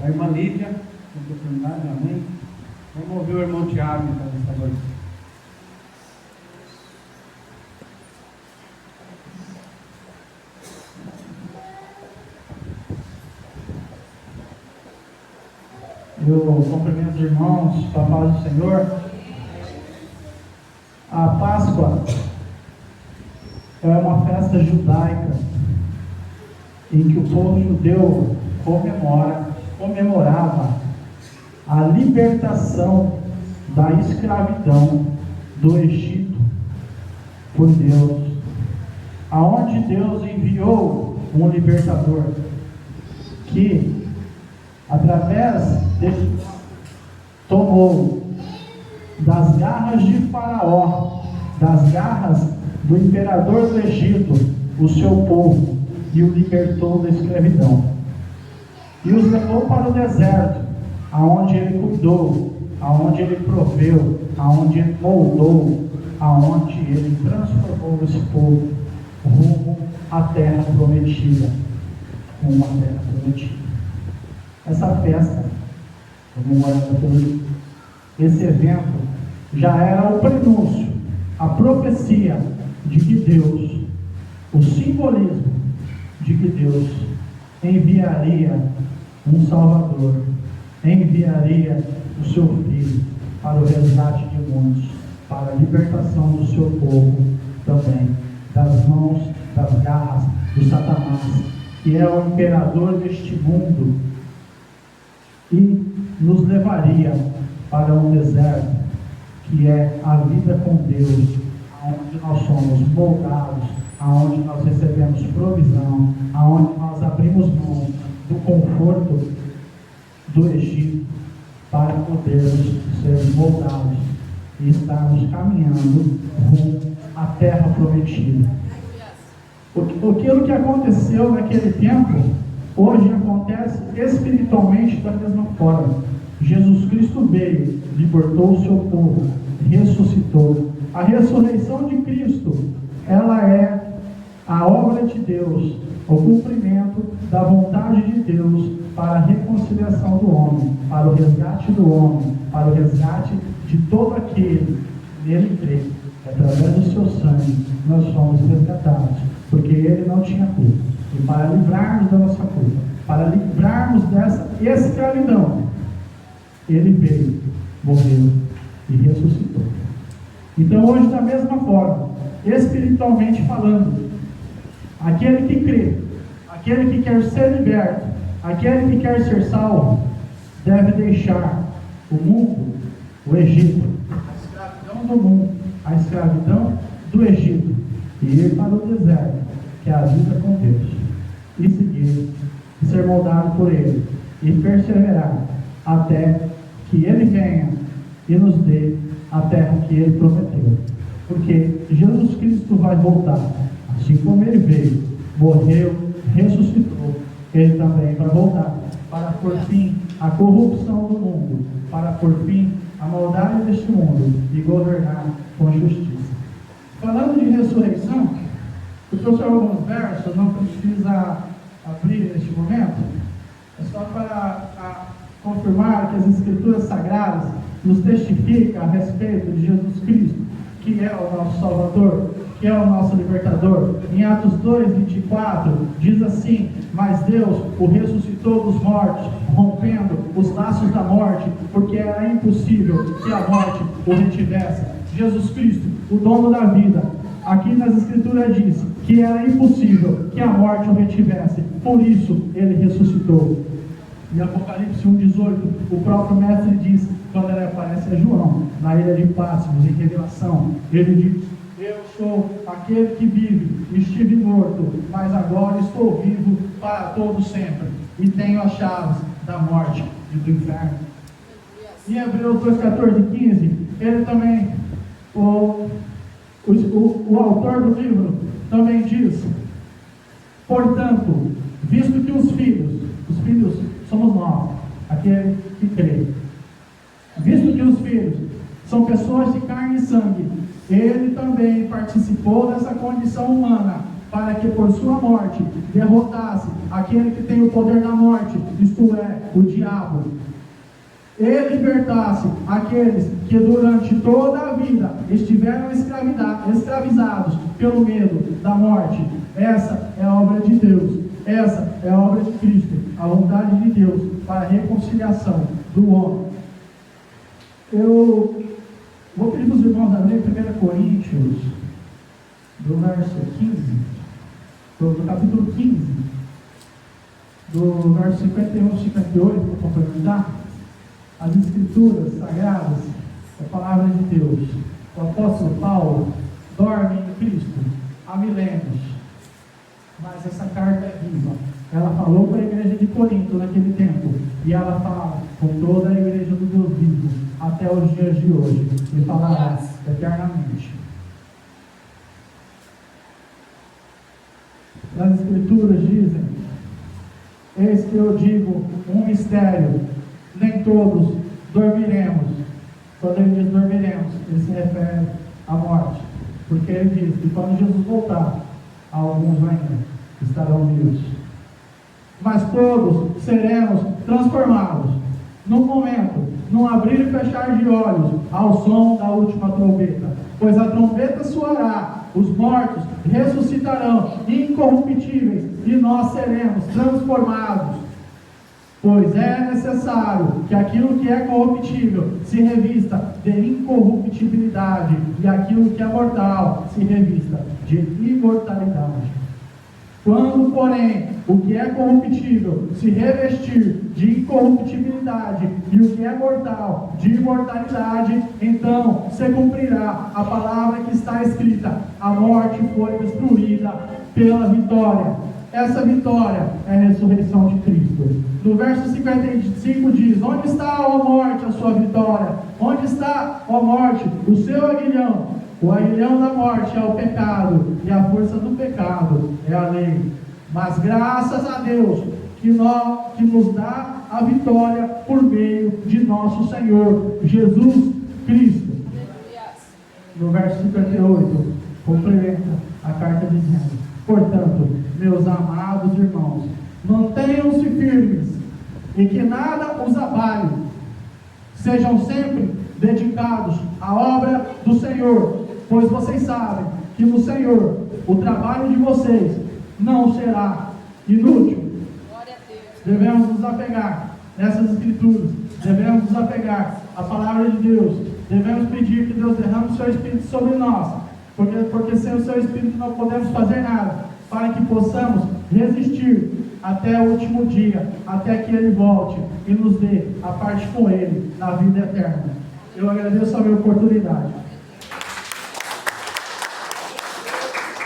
A irmã Lídia, com oportunidade, amém. Vamos ouvir o irmão Tiago, então, nessa noite. Eu cumprimento os irmãos com a paz do Senhor. A Páscoa é uma festa judaica em que o povo judeu comemorava a libertação da escravidão do Egito por Deus, aonde Deus enviou um libertador que, através dele, tomou das garras de Faraó, das garras do imperador do Egito, o seu povo, e o libertou da escravidão. E os levou para o deserto, aonde ele cuidou, aonde ele proveu, aonde ele moldou, aonde ele transformou esse povo rumo à terra prometida. Rumo à terra prometida. Essa festa, comemorada pelo esse evento, já era o prenúncio, a profecia de que Deus, o simbolismo de que Deus enviaria um Salvador, enviaria o seu Filho para o resgate de muitos, para a libertação do seu povo também, das mãos, das garras do Satanás, que é o imperador deste mundo, e nos levaria para um deserto, que é a vida com Deus, onde nós somos moldados, aonde nós recebemos provisão, aonde nós abrimos mão do conforto do Egito para podermos ser moldados e estarmos caminhando rumo à terra prometida. Aquilo que aconteceu naquele tempo, hoje acontece espiritualmente da mesma forma. Jesus Cristo veio, libertou o seu povo, ressuscitou. A ressurreição de Cristo, ela é a obra de Deus, o cumprimento da vontade de Deus para a reconciliação do homem, para o resgate do homem, para o resgate de todo aquele que nele crê. Através do seu sangue nós somos resgatados, porque ele não tinha culpa. E para livrarmos da nossa culpa, para livrarmos dessa escravidão, ele veio, morreu e ressuscitou. Então hoje, da mesma forma, espiritualmente falando, aquele que crê, aquele que quer ser liberto, aquele que quer ser salvo, deve deixar o mundo, o Egito, a escravidão do mundo, a escravidão do Egito, e ir para o deserto, que é a vida com Deus, e seguir, e ser moldado por Ele, e perseverar até que Ele venha e nos dê a terra que Ele prometeu. Porque Jesus Cristo vai voltar, assim como Ele veio, morreu, ressuscitou, Ele também vai voltar para pôr fim à corrupção do mundo, para pôr fim à maldade deste mundo e governar com justiça. Falando de ressurreição, eu trouxe alguns versos, não precisa abrir neste momento, é só para confirmar que as Escrituras Sagradas nos testificam a respeito de Jesus Cristo, que é o nosso Salvador, que é o nosso Libertador. Em Atos 2:24 diz assim: mas Deus o ressuscitou dos mortos, rompendo os laços da morte, porque era impossível que a morte o retivesse. Jesus Cristo, o dono da vida, aqui nas Escrituras diz que era impossível que a morte o retivesse, por isso ele ressuscitou. Em Apocalipse 1:18, o próprio mestre diz, quando ele aparece a João, na ilha de Patmos, em Revelação, ele diz: eu sou aquele que vive, estive morto, mas agora estou vivo para todo sempre, e tenho as chaves da morte e do inferno. Em Hebreus 2:14-15, ele também, o autor do livro também diz: portanto, visto que os filhos somos nós, aquele que crê, visto que os filhos são pessoas de carne e sangue, ele também participou dessa condição humana, para que por sua morte derrotasse aquele que tem o poder da morte, isto é, o diabo, e libertasse aqueles que durante toda a vida estiveram escravizados pelo medo da morte. Essa é a obra de Deus, essa é a obra de Cristo, a vontade de Deus para a reconciliação do homem. Eu vou pedir para os irmãos abrirem 1 Coríntios, do verso 15, do capítulo 15, do verso 51 e 58, para complementar. As Escrituras Sagradas, a Palavra de Deus. O apóstolo Paulo dorme em Cristo há milênios, mas essa carta é viva. Ela falou para a igreja de Corinto naquele tempo, e ela fala com toda a igreja do Deus vivo até os dias de hoje, e falará eternamente. As Escrituras dizem: eis que eu digo um mistério, nem todos dormiremos. Quando ele diz dormiremos, ele se refere à morte, porque ele diz que quando Jesus voltar, alguns ainda estarão vivos, mas todos seremos transformados num momento, num abrir e fechar de olhos, ao som da última trombeta, pois a trombeta soará, os mortos ressuscitarão incorruptíveis, e nós seremos transformados. Pois é necessário que aquilo que é corruptível se revista de incorruptibilidade, e aquilo que é mortal se revista de imortalidade. Quando, porém, o que é corruptível se revestir de incorruptibilidade, e o que é mortal de imortalidade, então se cumprirá a palavra que está escrita: a morte foi destruída pela vitória. Essa vitória é a ressurreição de Cristo. No verso 55 diz: onde está, ó morte, a sua vitória? Onde está, ó morte, o seu aguilhão? O aguilhão da morte é o pecado, e a força do pecado é a lei. Mas graças a Deus que nos dá a vitória por meio de nosso Senhor Jesus Cristo. No verso 58, complementa a carta dizendo: portanto, meus amados irmãos, mantenham-se firmes, e que nada os abale. Sejam sempre dedicados à obra do Senhor, pois vocês sabem que no Senhor o trabalho de vocês não será inútil. Devemos nos apegar nessas Escrituras, devemos nos apegar à palavra de Deus, devemos pedir que Deus derrame o seu Espírito sobre nós, porque sem o seu Espírito não podemos fazer nada, para que possamos resistir até o último dia, até que Ele volte e nos dê a parte com Ele na vida eterna. Eu agradeço a minha oportunidade.